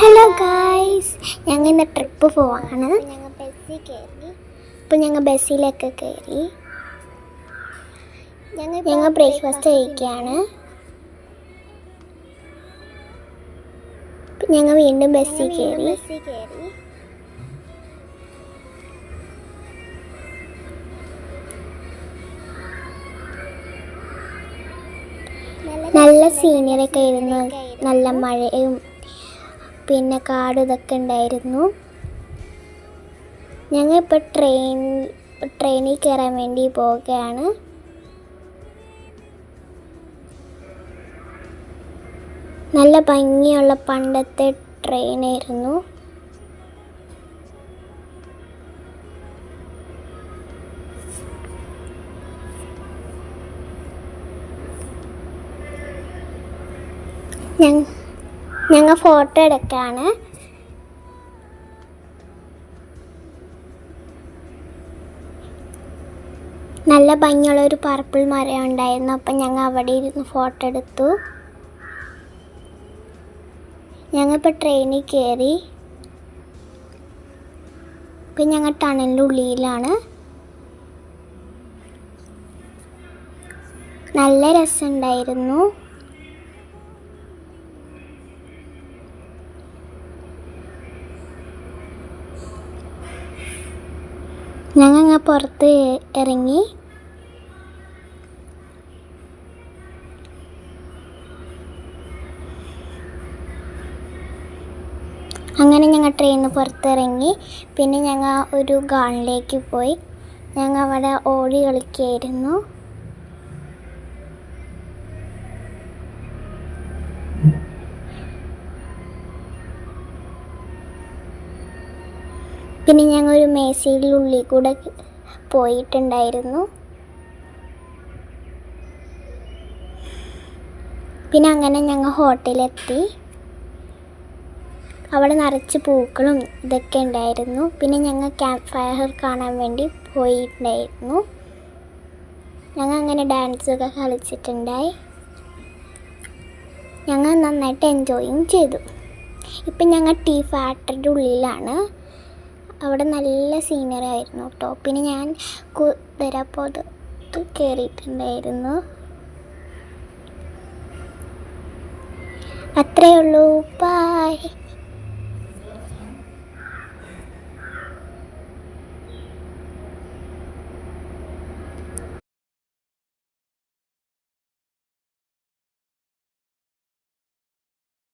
Hello guys, ഞങ്ങൾ ഇന്ന് trip പോവാണ്. ഇപ്പം ഞങ്ങൾ ബസ്സിലൊക്കെ കയറി. ഞങ്ങൾ ബ്രേക്ക്ഫാസ്റ്റ് കഴിക്കുകയാണ്. ഞങ്ങൾ വീണ്ടും ബസ്സിൽ കയറി. നല്ല സീനറി ഒക്കെ ആയിരുന്നു. നല്ല മഴയും പിന്നെ കാട് ഇതൊക്കെ ഉണ്ടായിരുന്നു. ഞങ്ങൾ ഇപ്പോൾ ട്രെയിനിൽ കയറാൻ വേണ്ടി പോവുകയാണ്. നല്ല ഭംഗിയുള്ള പണ്ടത്തെ ട്രെയിനായിരുന്നു. ഞങ്ങൾ ഫോട്ടോ എടുക്കാണ്. നല്ല ഭംഗിയുള്ള ഒരു പർപ്പിൾ മരം ഉണ്ടായിരുന്നു. അപ്പം ഞങ്ങൾ അവിടെ ഇരുന്ന് ഫോട്ടോ എടുത്തു. ഞങ്ങളിപ്പോൾ ട്രെയിനിൽ കയറി. ഇപ്പം ഞങ്ങൾ ടണലിൻ്റെ ഉള്ളിലാണ്. നല്ല രസമുണ്ടായിരുന്നു. ഞങ്ങൾ പുറത്ത് ഇറങ്ങി. അങ്ങനെ ഞങ്ങൾ ട്രെയിനിൽ നിന്ന് പുറത്തിറങ്ങി. പിന്നെ ഞങ്ങൾ ഒരു ഗാർഡനിലേക്ക് പോയി. ഞങ്ങൾ അവിടെ ഓടി കളിക്കുകയായിരുന്നു. പിന്നെ ഞങ്ങൾ ഒരു മേശയുടെ ഉള്ളിൽ കൂടെ പോയിട്ടുണ്ടായിരുന്നു. പിന്നെ അങ്ങനെ ഞങ്ങൾ ഹോട്ടലിലെത്തി. അവിടെ നിറച്ച് പൂക്കളും ഇതൊക്കെ ഉണ്ടായിരുന്നു. പിന്നെ ഞങ്ങൾ ക്യാമ്പ് ഫയർ കാണാൻ വേണ്ടി പോയിട്ടുണ്ടായിരുന്നു. ഞങ്ങൾ അങ്ങനെ ഡാൻസൊക്കെ കളിച്ചിട്ടുണ്ടായി. ഞങ്ങൾ നന്നായിട്ട് എൻജോയും ചെയ്തു. ഇപ്പം ഞങ്ങൾ ടീ ഫാക്ടറിയുടെ ഉള്ളിലാണ്. അവിടെ നല്ല സീനറി ആയിരുന്നു കേട്ടോ. പിന്നെ ഞാൻ കുതിരപ്പുറത്ത് കയറിയിട്ടുണ്ടായിരുന്നു. അത്രയേ ഉള്ളൂ. ബൈ.